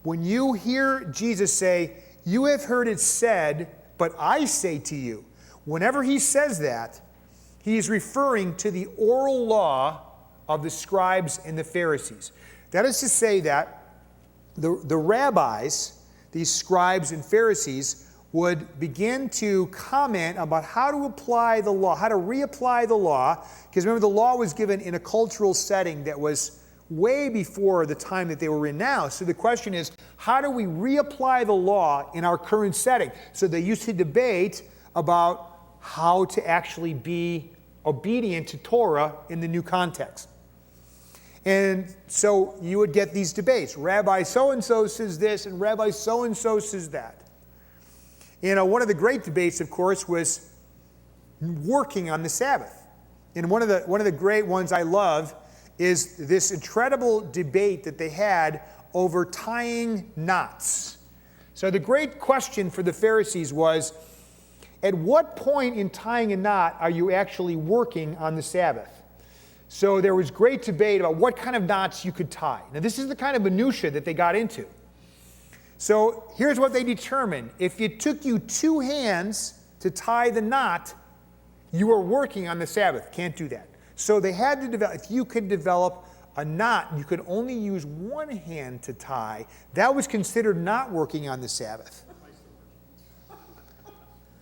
when you hear Jesus say, "You have heard it said, but I say to you," whenever he says that, he is referring to the oral law of the scribes and the Pharisees. That is to say that the rabbis, these scribes and Pharisees, would begin to comment about how to apply the law, how to reapply the law, because remember, the law was given in a cultural setting that was way before the time that they were in now. So the question is, how do we reapply the law in our current setting? So they used to debate about how to actually be obedient to Torah in the new context. And so you would get these debates. Rabbi so-and-so says this, and Rabbi so-and-so says that. One of the great debates, of course, was working on the Sabbath. And one of the great ones I love is this incredible debate that they had over tying knots. So the great question for the Pharisees was, at what point in tying a knot are you actually working on the Sabbath? So there was great debate about what kind of knots you could tie. Now this is the kind of minutia that they got into. So here's what they determined. If it took you 2 hands to tie the knot, you were working on the Sabbath. Can't do that. So they had to develop, if you could develop a knot, you could only use 1 hand to tie. That was considered not working on the Sabbath.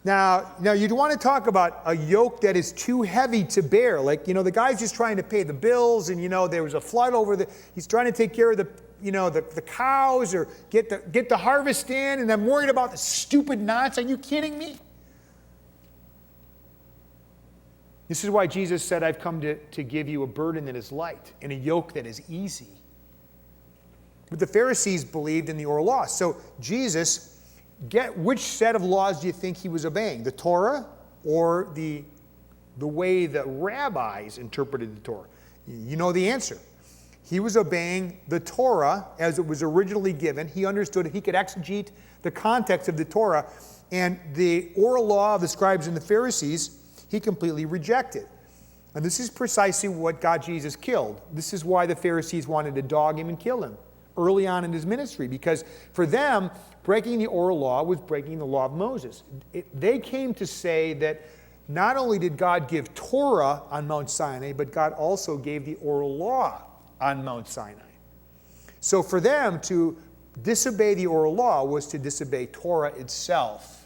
Now you'd want to talk about a yoke that is too heavy to bear. Like, the guy's just trying to pay the bills, and there was a flood over he's trying to take care of the cows or get the harvest in, and I'm worried about the stupid knots. Are you kidding me? This is why Jesus said, I've come to give you a burden that is light and a yoke that is easy. But the Pharisees believed in the oral law. So Jesus, which set of laws do you think he was obeying? The Torah or the way the rabbis interpreted the Torah? You know the answer. He was obeying the Torah as it was originally given. He understood he could exegete the context of the Torah, and the oral law of the scribes and the Pharisees he completely rejected. And this is precisely what got Jesus killed. This is why the Pharisees wanted to dog him and kill him early on in his ministry, because for them, breaking the oral law was breaking the law of Moses. They came to say that not only did God give Torah on Mount Sinai, but God also gave the oral law on Mount Sinai. So for them to disobey the oral law was to disobey Torah itself.